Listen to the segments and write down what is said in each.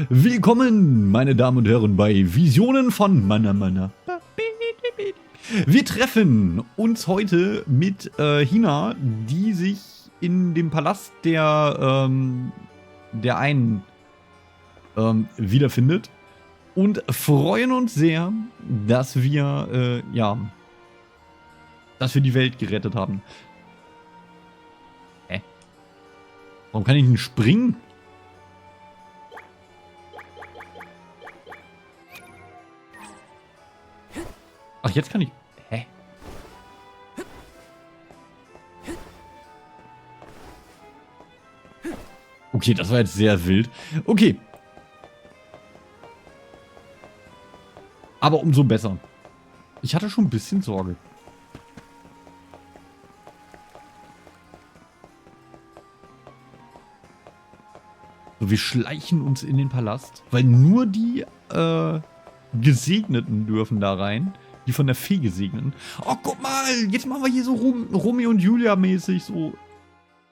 Willkommen, meine Damen und Herren, bei Visionen von Mana. Wir treffen uns heute mit Hina, die sich in dem Palast der einen wiederfindet und freuen uns sehr, dass wir die Welt gerettet haben. Hä? Warum kann ich nicht springen? Ach, jetzt kann ich... Hä? Okay, das war jetzt sehr wild. Okay. Aber umso besser. Ich hatte schon ein bisschen Sorge. So, wir schleichen uns in den Palast, weil nur die Gesegneten dürfen da rein. Die von der Fee Gesegneten. Oh, guck mal, jetzt machen wir hier so Romeo und Julia mäßig so.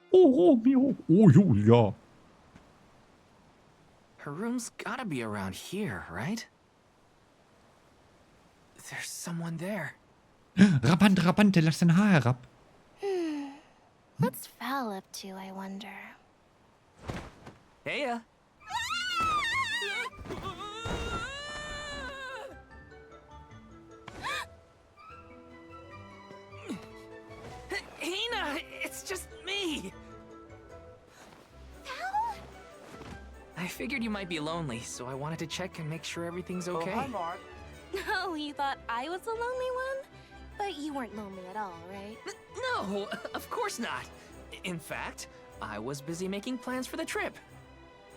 Oh, Romeo. Oh, Julia. Her room's gotta be around here, right? There's someone there. Rabante, lass dein Haar herab. What's Val up to, I wonder? Heya. Hina, it's just me. Val? I figured you might be lonely, so I wanted to check and make sure everything's okay. Oh, hi, Mark. Oh, you thought I was the lonely one? But you weren't lonely at all, right? No, of course not. In fact, I was busy making plans for the trip.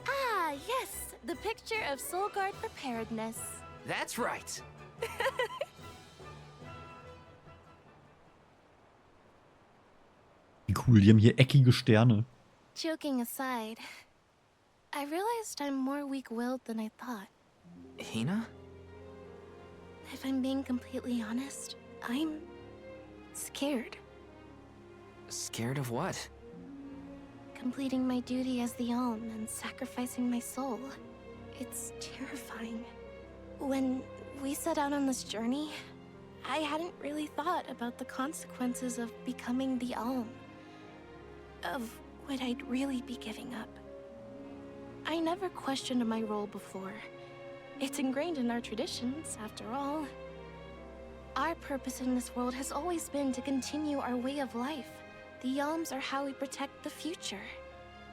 Ah, yes, the picture of Soul Guard preparedness. That's right. Wie cool, die haben hier eckige Sterne. Joking aside, I realized I'm more weak-willed than I thought. Hina? If I'm being completely honest, I'm scared. Scared of what? Completing my duty as the Alm and sacrificing my soul. It's terrifying. When we set out on this journey, I hadn't really thought about the consequences of becoming the Alm. Of what I'd really be giving up. I never questioned my role before. It's ingrained in our traditions, after all. Our purpose in this world has always been to continue our way of life. The Alms are how we protect the future.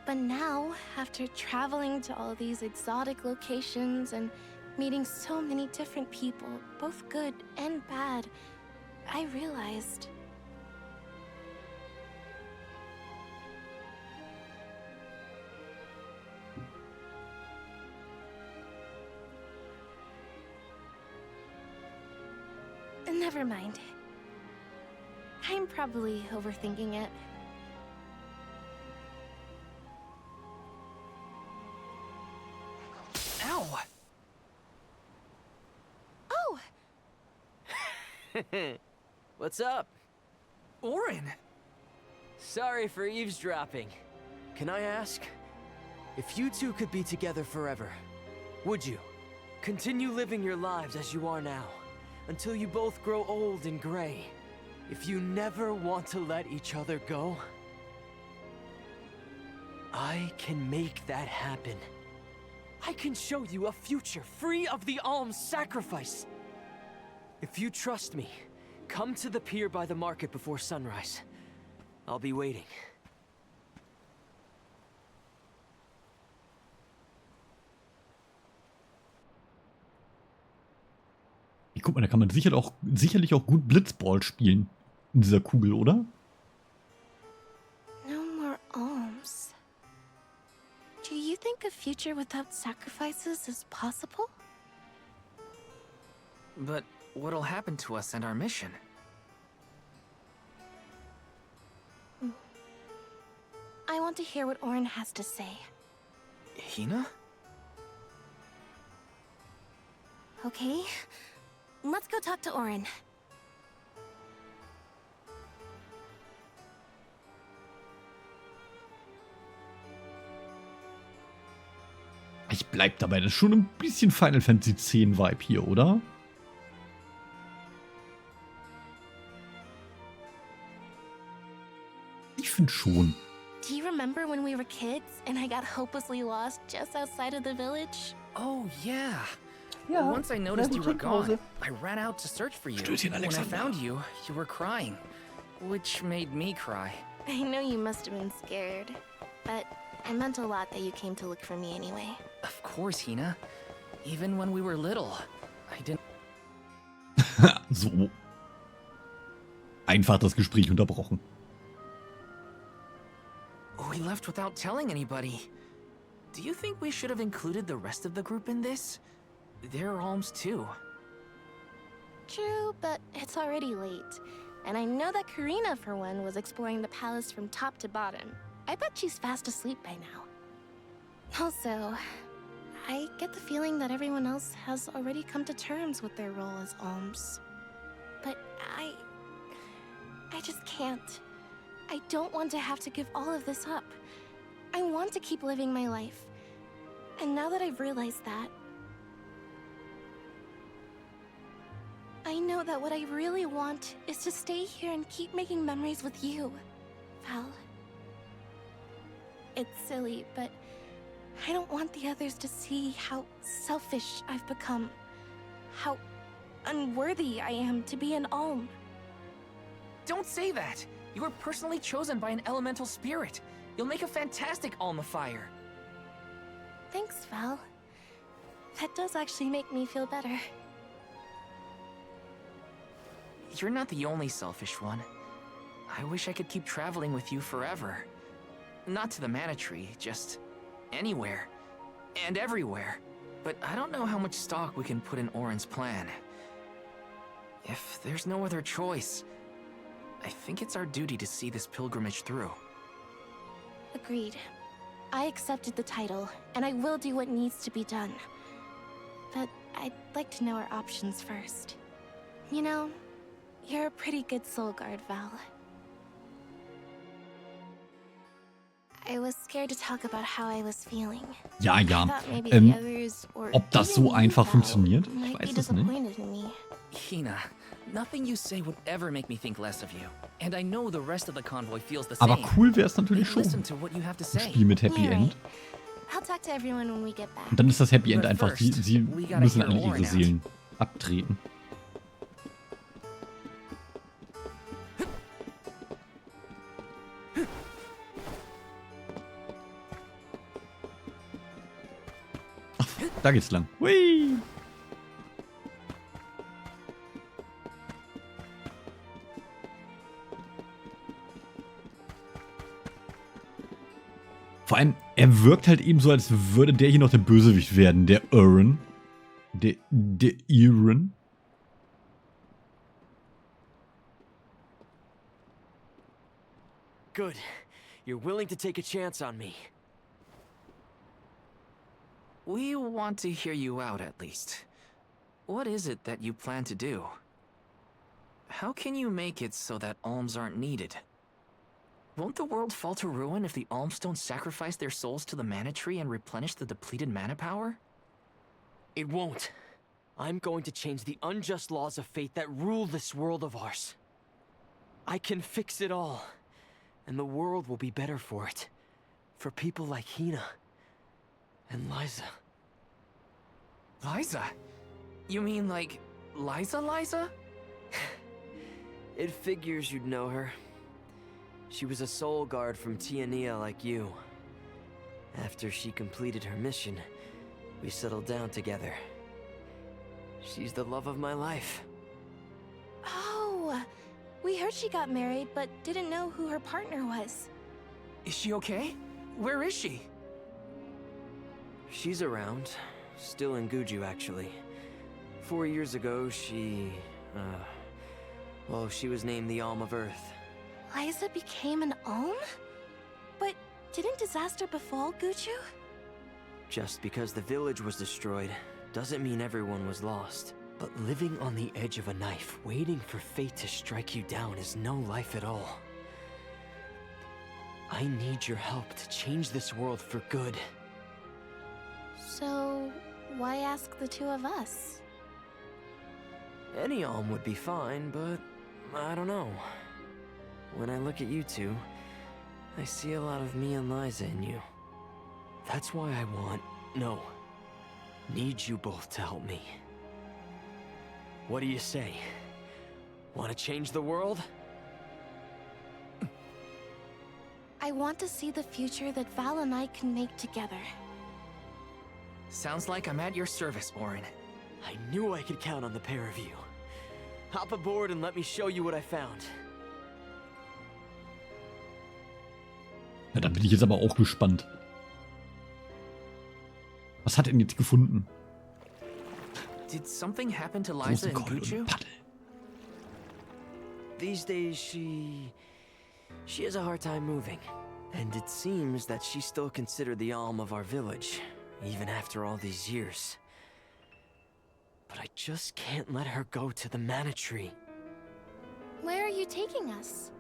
But now, after traveling to all these exotic locations and meeting so many different people, both good and bad, I realized... Never mind. I'm probably overthinking it. Ow! Oh! What's up? Orin! Sorry for eavesdropping. Can I ask? If you two could be together forever, would you? Continue living your lives as you are now, until you both grow old and gray. If you never want to let each other go, I can make that happen. I can show you a future free of the Alm's sacrifice. If you trust me, come to the pier by the market before sunrise. I'll be waiting. Guck mal, da kann man sicherlich auch gut Blitzball spielen. In dieser Kugel, oder? No more alms. Do you think a future without sacrifices is possible? But what'll happen to us and our mission? I want to hear what Orin has to say. Hina? Okay, let's go talk to Orin. bleibt dabei. Das ist schon ein bisschen Final Fantasy X Vibe hier, oder? Ich finde schon. Do you remember when we were kids and I got hopelessly lost just outside of the village? Oh, yeah. Ja, Once I noticed you were Trinkpause. gone, I ran out to search for you. Stößchen, When I Alexander. found you, you were crying, which made me cry. I know you must have been scared, but it meant a lot that you came to look for me anyway. Of course, Hina. Even when we were little, I didn't. So. Einfach das Gespräch unterbrochen. We left without telling anybody. Do you think we should have included the rest of the group in this? They're alms too. True, but it's already late. And I know that Karina, for one, was exploring the palace from top to bottom. I bet she's fast asleep by now. Also, I get the feeling that everyone else has already come to terms with their role as alms. But I just can't. I don't want to have to give all of this up. I want to keep living my life. And now that I've realized that, I know that what I really want is to stay here and keep making memories with you, Val. It's silly, but I don't want the others to see how selfish I've become. How unworthy I am to be an alm. Don't say that! You were personally chosen by an elemental spirit. You'll make a fantastic almifier. Thanks, Val. That does actually make me feel better. You're not the only selfish one. I wish I could keep traveling with you forever. Not to the Mana Tree, just anywhere. And everywhere. But I don't know how much stock we can put in Orin's plan. If there's no other choice, I think it's our duty to see this pilgrimage through. Agreed. I accepted the title, and I will do what needs to be done. But I'd like to know our options first. You know, you're a pretty good soul guard, Val. I was scared to talk about how I was feeling. Ja, I ja. thought maybe the others, or Ob das even so you, einfach Val, funktioniert? Ich might be weiß es nicht. disappointed in me. Hina, nothing you say would ever make me think less of you. And I know the rest of the convoy feels the same. Aber cool wäre es natürlich schon. Listen to what you have to Ein say. Spiel mit Happy You're End. right. I'll talk to everyone when we get back. Und dann ist das Happy End But einfach, sie first, we gotta müssen hear alle ihre Orin out. Seelen abtreten. Ach, da geht's lang. Hui! Vor allem, er wirkt halt eben so, als würde der hier noch der Bösewicht werden, der Uren. Der Uren. Good. You're willing to take a chance on me. We want to hear you out, at least. What is it that you plan to do? How can you make it so that alms aren't needed? Won't the world fall to ruin if the alms don't sacrifice their souls to the mana tree and replenish the depleted mana power? It won't. I'm going to change the unjust laws of fate that rule this world of ours. I can fix it all. And the world will be better for it. For people like Hina. And Liza. Liza? You mean like Liza? It figures you'd know her. She was a soul guard from Tiania like you. After she completed her mission, we settled down together. She's the love of my life. Oh, we heard she got married, but didn't know who her partner was. Is she okay? Where is she? She's around. Still in Guju, actually. 4 years ago, she was named the Alm of Earth. Liza became an alm? But didn't disaster befall Guju? Just because the village was destroyed doesn't mean everyone was lost. But living on the edge of a knife, waiting for fate to strike you down is no life at all. I need your help to change this world for good. So, why ask the two of us? Any alm would be fine, but I don't know. When I look at you two, I see a lot of me and Liza in you. That's why I need you both to help me. What do you say? Want to change the world? I want to see the future that Val and I can make together. Sounds like I'm at your service, Orin. I knew I could count on the pair of you. Hop aboard and let me show you what I found. Ja, da bin ich jetzt aber auch gespannt. Was hat er denn jetzt gefunden? Did something happen to Liza and Guchu? These days, she has a hard time moving. And it seems that she's still considered the alm of our village, even after all these years. But I just can't let her go to the mana tree. Where are you taking us?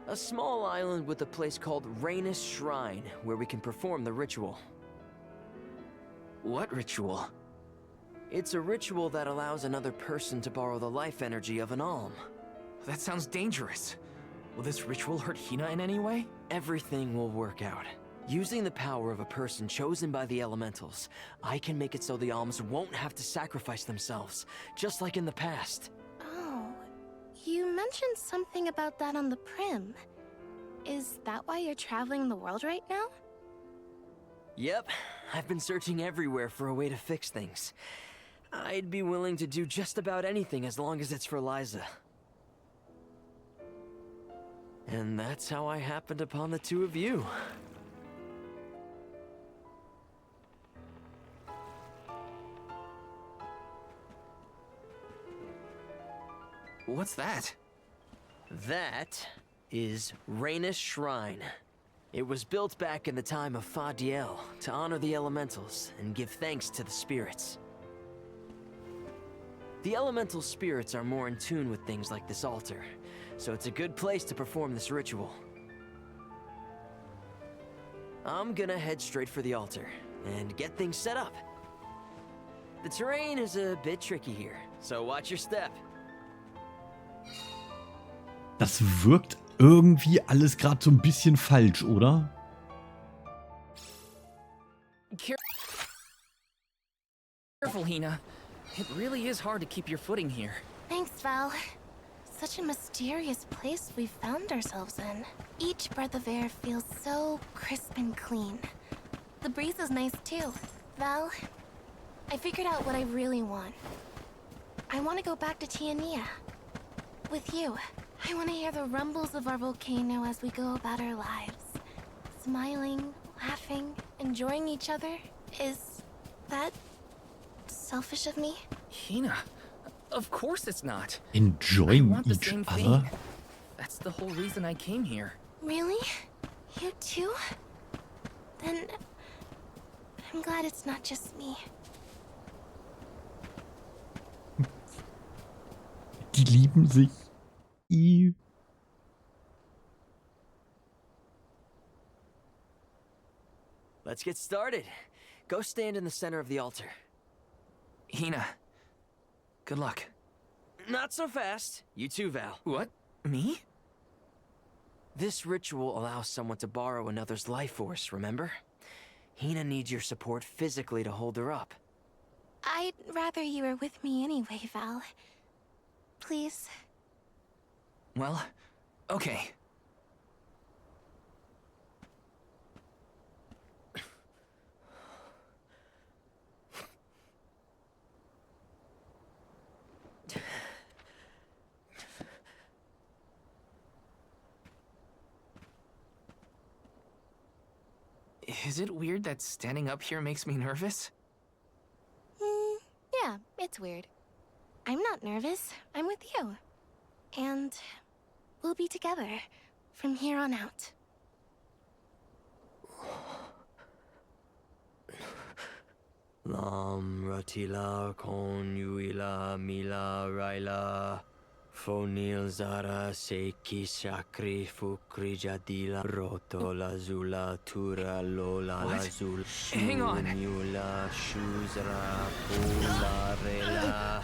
A small island with a place called Rainus Shrine, where we can perform the ritual. What ritual? It's a ritual that allows another person to borrow the life energy of an alm. That sounds dangerous. Will this ritual hurt Hina in any way? Everything will work out. Using the power of a person chosen by the elementals, I can make it so the alms won't have to sacrifice themselves, just like in the past. Oh, you mentioned something about that on the Prim. Is that why you're traveling the world right now? Yep, I've been searching everywhere for a way to fix things. I'd be willing to do just about anything as long as it's for Liza. And that's how I happened upon the two of you. What's that? That is Rainus Shrine. It was built back in the time of Fadiel to honor the elementals and give thanks to the spirits. The elemental spirits are more in tune with things like this altar, so it's a good place to perform this ritual. I'm gonna head straight for the altar and get things set up. The terrain is a bit tricky here, so watch your step. Das wirkt irgendwie alles gerade so ein bisschen falsch, oder? Careful, Hina. It really is hard to keep your footing here. Thanks, Val. Such a mysterious place we found ourselves in. Each breath of air feels so crisp and clean. The breeze is nice too. Val, I figured out what I really want. I want to go back to Tiania. With you. I want to hear the rumbles of our volcano as we go about our lives. Smiling, laughing, enjoying each other. Is that selfish of me? Hina, of course it's not. Enjoying I want the each same other? thing. That's the whole reason I came here. Really? You too? Then I'm glad it's not just me. Die lieben sich. I. Let's get started. Go stand in the center of the altar. Hina, good luck. Not so fast. You too, Val. What? Me? This ritual allows someone to borrow another's life force, remember? Hina needs your support physically to hold her up. I'd rather you were with me anyway, Val. Please. Well, okay. Is it weird that standing up here makes me nervous? Yeah, it's weird. I'm not nervous. I'm with you. And we'll be together from here on out. Lam ratila kon yuila mila raila Fonil zara seiki shakri fukri jadila roto la zula tura lola la What? zula Hang on. Shunula shuzra pula rela.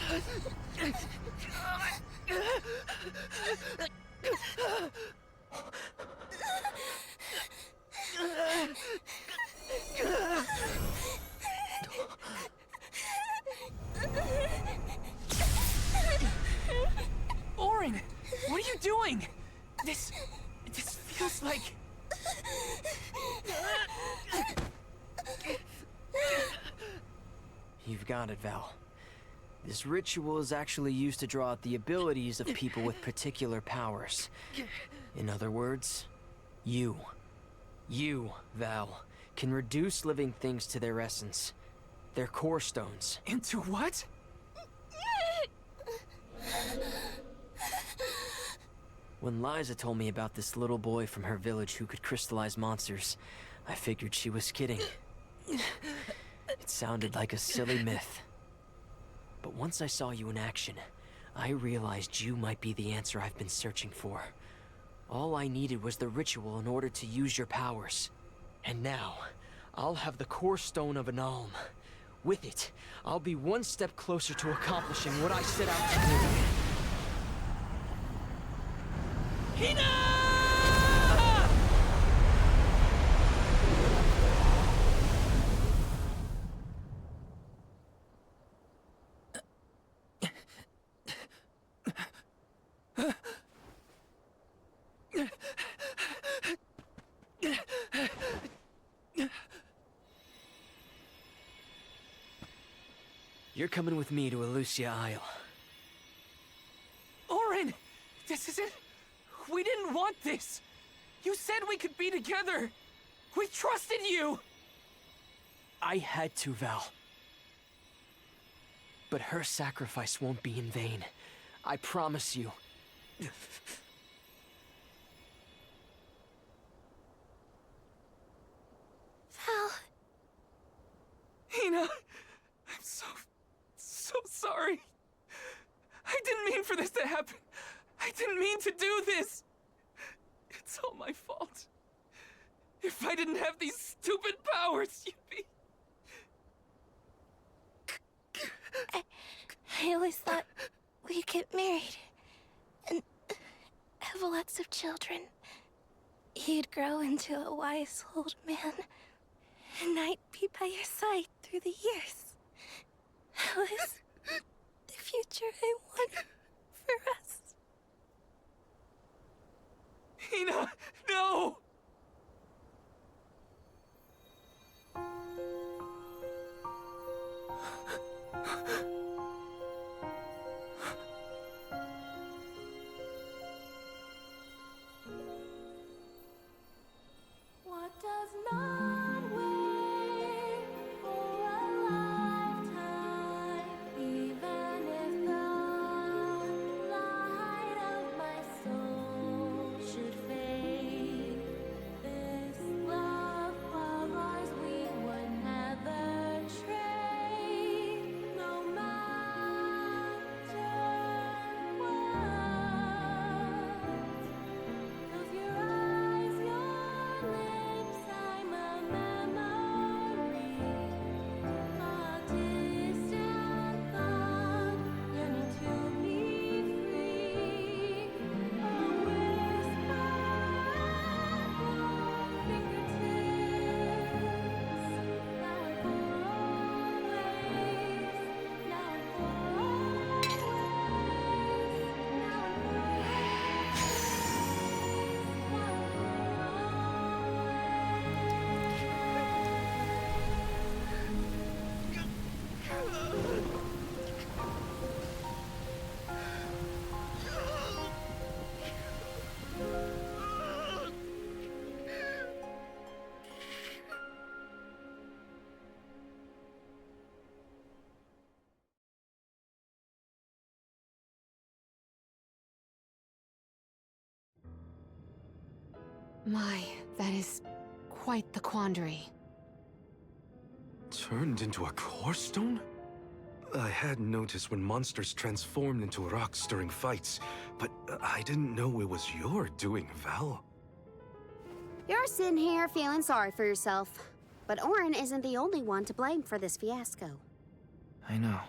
Orin, what are you doing? This feels like... You've got it, Val. This ritual is actually used to draw out the abilities of people with particular powers. In other words, you, Val, can reduce living things to their essence, their core stones. Into what? When Liza told me about this little boy from her village who could crystallize monsters, I figured she was kidding. It sounded like a silly myth. But once I saw you in action, I realized you might be the answer I've been searching for. All I needed was the ritual in order to use your powers. And now, I'll have the core stone of an alm. With it, I'll be one step closer to accomplishing what I set out to do. Hina! You're coming with me to Elusia Isle. Orin, this isn't... We didn't want this. You said we could be together. We trusted you. I had to, Val. But her sacrifice won't be in vain. I promise you. Val. Hina, I'm so sorry. I didn't mean for this to happen. I didn't mean to do this. It's all my fault. If I didn't have these stupid powers, you'd be... I always thought we'd get married and have lots of children. You'd grow into a wise old man, and I'd be by your side through the years. That was the future I wanted for us. Hina, no! What does not wait for a lifetime, even if the light of my soul should fade? This love of ours we would never trade, no matter what. Close your eyes, your lips, I'm a memory, a distant thought, yearning to be free, a whisper at your fingertips, now and for always, now and for always, now and for My, that is quite the quandary. Turned into a core stone? I had noticed when monsters transformed into rocks during fights, but I didn't know it was your doing, Val. You're sitting here feeling sorry for yourself. But Orin isn't the only one to blame for this fiasco. I know.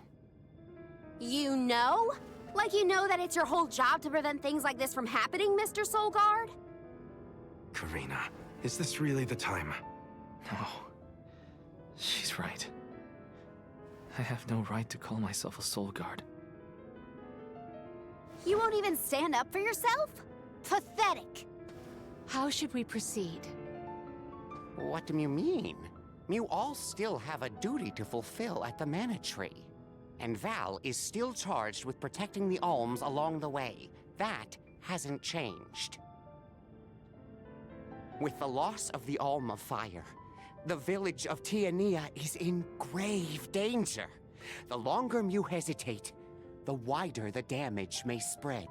You know? Like you know that it's your whole job to prevent things like this from happening, Mr. Soulguard? Karina, is this really the time? No. She's right. I have no right to call myself a soul guard. You won't even stand up for yourself? Pathetic. How should we proceed? What do you mean? You all still have a duty to fulfill at the Mana Tree. And Val is still charged with protecting the alms along the way. That hasn't changed. With the loss of the Alm of Fire, the village of Tiania is in grave danger. The longer you hesitate, the wider the damage may spread.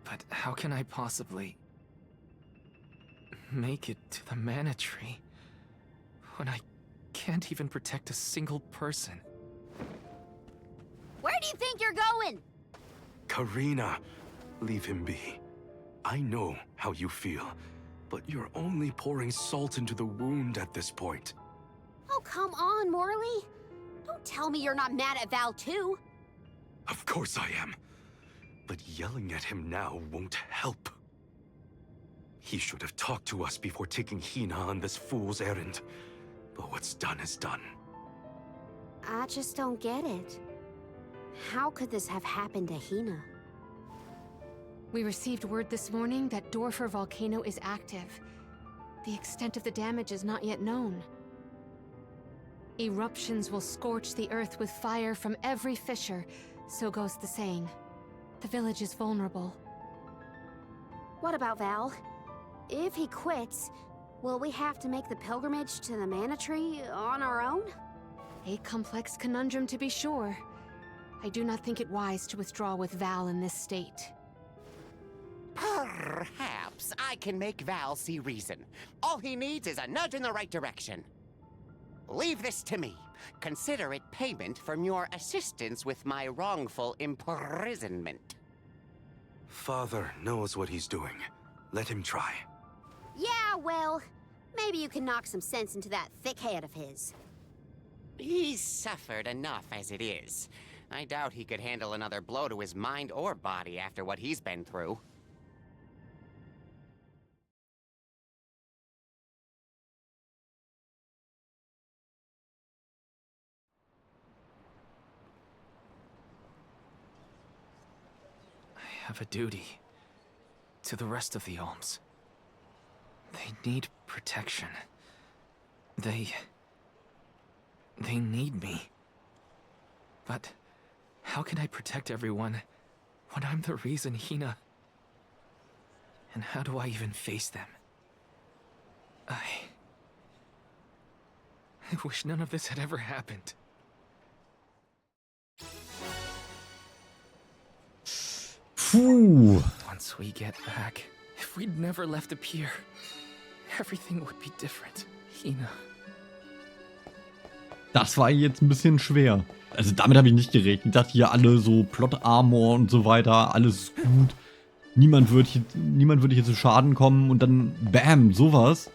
But how can I possibly make it to the Mana Tree when I can't even protect a single person? Where do you think you're going? Karina, leave him be. I know how you feel, but you're only pouring salt into the wound at this point. Oh, come on, Morley. Don't tell me you're not mad at Val, too. Of course I am. But yelling at him now won't help. He should have talked to us before taking Hina on this fool's errand. But what's done is done. I just don't get it. How could this have happened to Hina? We received word this morning that Dorfer volcano is active. The extent of the damage is not yet known. Eruptions will scorch the earth with fire from every fissure, so goes the saying. The village is vulnerable. What about Val? If he quits, will we have to make the pilgrimage to the Mana Tree on our own? A complex conundrum to be sure. I do not think it wise to withdraw with Val in this state. Perhaps I can make Val see reason. All he needs is a nudge in the right direction. Leave this to me. Consider it payment from your assistance with my wrongful imprisonment. Father knows what he's doing. Let him try. Yeah, well, maybe you can knock some sense into that thick head of his. He's suffered enough as it is. I doubt he could handle another blow to his mind or body after what he's been through. I have a duty to the rest of the alms. They need protection. They need me. But how can I protect everyone when I'm the reason Hina... And how do I even face them? I wish none of this had ever happened. Puh. Once we get back, if we'd never left the pier, everything would be different. Hina. Das war jetzt ein bisschen schwer. Also damit habe ich nicht gerechnet. Ich dachte hier alle so Plot-Armor und so weiter, alles gut. Niemand wird hier zu Schaden kommen und dann bam, sowas.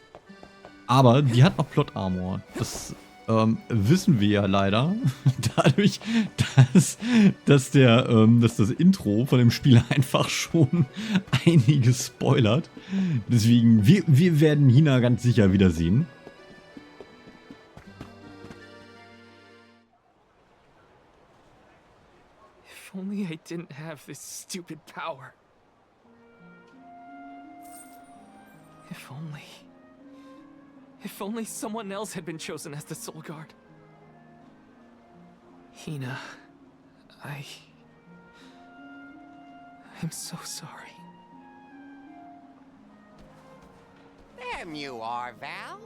Aber die hat noch Plot-Armor. Das wissen wir ja leider. Dadurch, dass das Intro von dem Spiel einfach schon einiges spoilert. Deswegen, wir werden Hina ganz sicher wiedersehen. If only I didn't have this stupid power. If only someone else had been chosen as the Soul Guard. Hina, I'm so sorry. There you are, Val.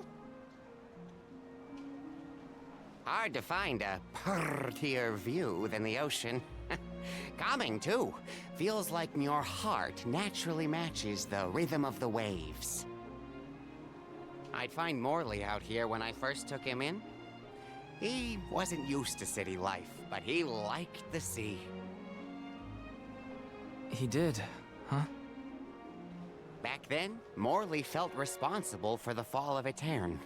Hard to find a prettier view than the ocean. Calming, too. Feels like your heart naturally matches the rhythm of the waves. I'd find Morley out here when I first took him in. He wasn't used to city life, but he liked the sea. He did, huh? Back then, Morley felt responsible for the fall of Aetern.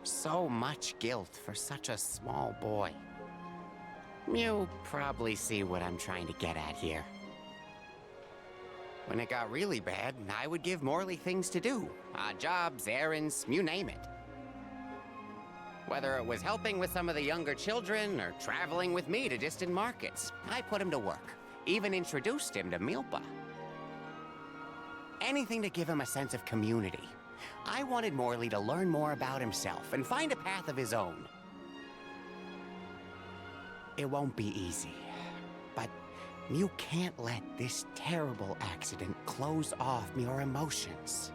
So much guilt for such a small boy. You probably see what I'm trying to get at here. When it got really bad, I would give Morley things to do. Odd jobs, errands, you name it. Whether it was helping with some of the younger children or traveling with me to distant markets, I put him to work. Even introduced him to Milpa. Anything to give him a sense of community. I wanted Morley to learn more about himself and find a path of his own. It won't be easy, but you can't let this terrible accident close off your emotions.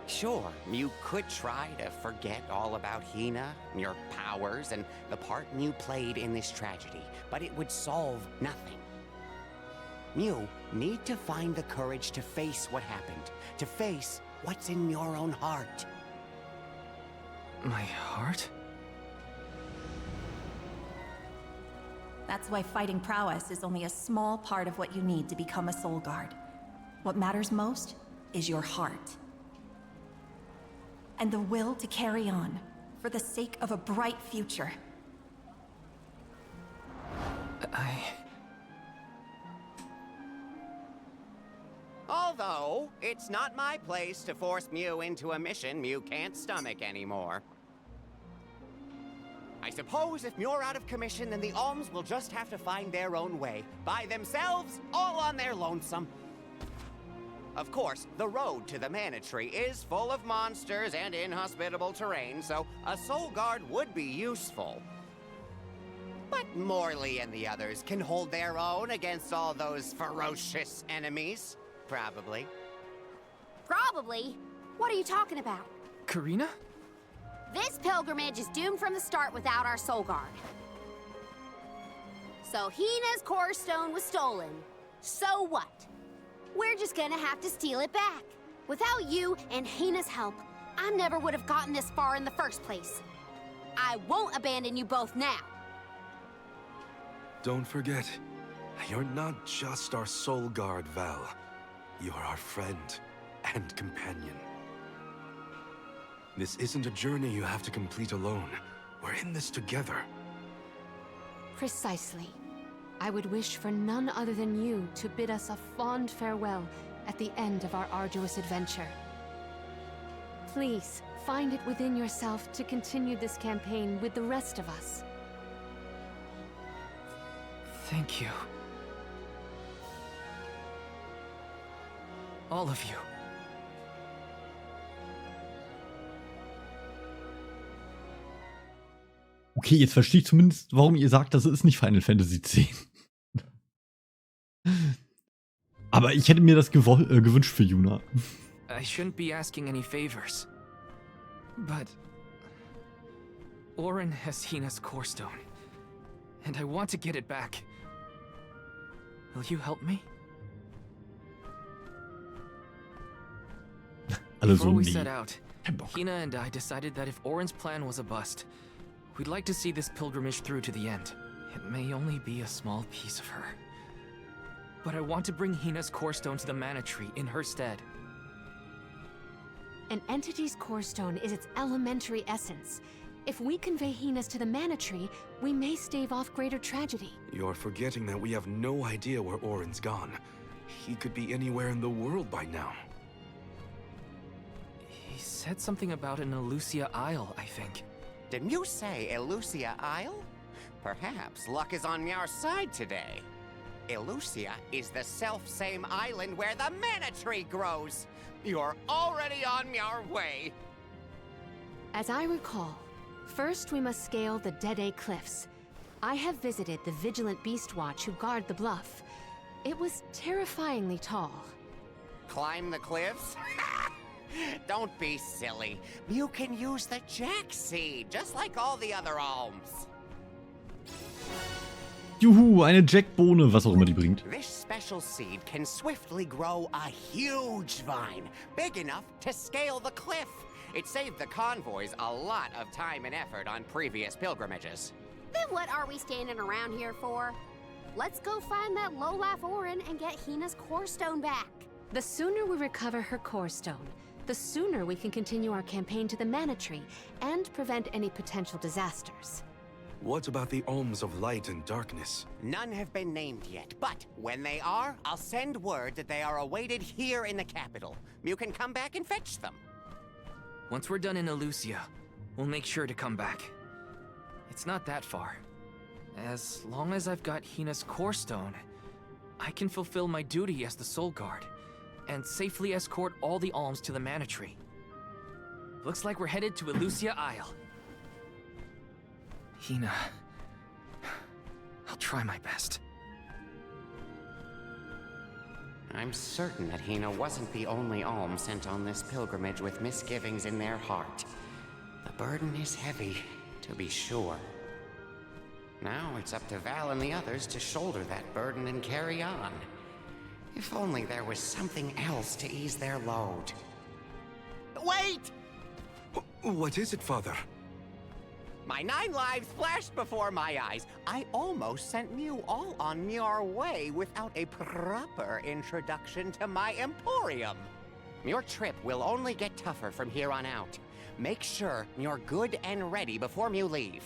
Sure, you could try to forget all about Hina, your powers, and the part you played in this tragedy, but it would solve nothing. You need to find the courage to face what happened, to face what's in your own heart. My heart? That's why fighting prowess is only a small part of what you need to become a soul guard. What matters most is your heart. And the will to carry on, for the sake of a bright future. Although, it's not my place to force Mew into a mission Mew can't stomach anymore. I suppose if Mew're out of commission, then the Alms will just have to find their own way. By themselves, all on their lonesome. Of course, the road to the Mana Tree is full of monsters and inhospitable terrain, so a soul guard would be useful. But Morley and the others can hold their own against all those ferocious enemies. Probably. Probably? What are you talking about? Karina? This pilgrimage is doomed from the start without our soul guard. So Hina's core stone was stolen. So what? We're just gonna have to steal it back. Without you and Hina's help, I never would have gotten this far in the first place. I won't abandon you both now. Don't forget, you're not just our soul guard, Val. You're our friend and companion. This isn't a journey you have to complete alone. We're in this together. Precisely. I would wish for none other than you to bid us a fond farewell at the end of our arduous adventure. Please, find it within yourself to continue this campaign with the rest of us. Thank you. All of you. Okay, jetzt verstehe ich zumindest, warum ihr sagt, das ist nicht Final Fantasy X. Aber ich hätte mir das gewünscht für Yuna. I shouldn't be asking any favors. But Auron has Hina's core stone, and I want to get it back. Will you help me? Before we set out, Hina and I decided that if Auron's plan was a bust, we'd like to see this pilgrimage through to the end. It may only be a small piece of her, but I want to bring Hina's core stone to the Mana Tree in her stead. An entity's core stone is its elementary essence. If we convey Hina's to the Mana Tree, we may stave off greater tragedy. You're forgetting that we have no idea where Auron's gone. He could be anywhere in the world by now. He said something about an Elusia Isle, I think. Didn't you say Elusia Isle? Perhaps luck is on our side today. Elusia is the self-same island where the Mana Tree grows. You're already on your way. As I recall, first we must scale the Dead Cliffs. I have visited the Vigilant Beast Watch who guard the bluff. It was terrifyingly tall. Climb the cliffs? Don't be silly. You can use the Jack Seed, just like all the other Alms. Juhu, eine Jackbohne, was auch immer die bringt. This special seed can swiftly grow a huge vine, big enough to scale the cliff. It saved the convoys a lot of time and effort on previous pilgrimages. Then what are we standing around here for? Let's go find that lowlife Orin and get Hina's core stone back. The sooner we recover her core stone, the sooner we can continue our campaign to the Mana Tree and prevent any potential disasters. What about the alms of light and darkness? None have been named yet, but when they are, I'll send word that they are awaited here in the capital. You can come back and fetch them. Once we're done in Elusia, we'll make sure to come back. It's not that far. As long as I've got Hina's core stone, I can fulfill my duty as the Soul Guard and safely escort all the alms to the Mana Tree. Looks like we're headed to Elusia Isle. Hina, I'll try my best. I'm certain that Hina wasn't the only alm sent on this pilgrimage with misgivings in their heart. The burden is heavy, to be sure. Now it's up to Val and the others to shoulder that burden and carry on. If only there was something else to ease their load. Wait! What is it, Father? My 9 lives flashed before my eyes. I almost sent you all on your way without a proper introduction to my emporium. Your trip will only get tougher from here on out. Make sure you're good and ready before you leave.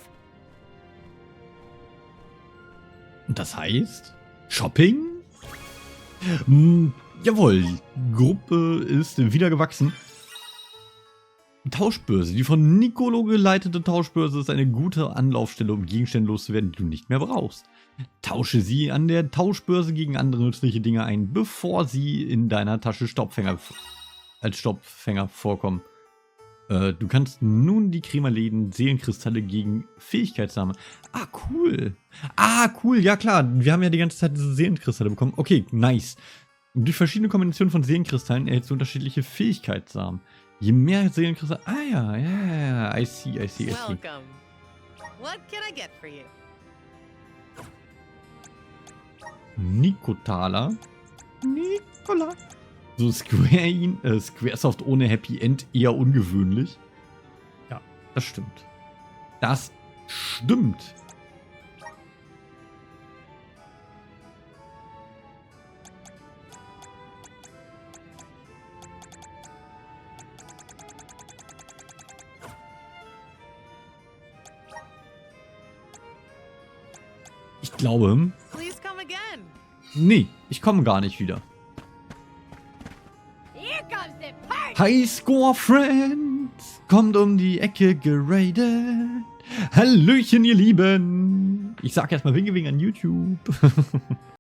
Das heißt, Shopping? Jawohl, die Gruppe ist wieder gewachsen. Tauschbörse. Die von Nicolo geleitete Tauschbörse ist eine gute Anlaufstelle, um Gegenstände loszuwerden, die du nicht mehr brauchst. Tausche sie an der Tauschbörse gegen andere nützliche Dinge ein, bevor sie in deiner Tasche als Staubfänger vorkommen. Du kannst nun die Kremerläden Seelenkristalle gegen Fähigkeitssamen. Ah, cool. Ja klar. Wir haben ja die ganze Zeit diese Seelenkristalle bekommen. Okay, nice. Und durch verschiedene Kombinationen von Seelenkristallen erhältst du unterschiedliche Fähigkeitssamen. Je mehr Seelenkristalle... ja. I see. Welcome. What can I get for you? Nikola. So Squaresoft ohne Happy End eher ungewöhnlich. Ja, das stimmt. Ich glaube... Please come again. Nee, ich komme gar nicht wieder. Highscore Friends kommt um die Ecke geradet. Hallöchen, ihr Lieben. Ich sag erstmal Winke an YouTube.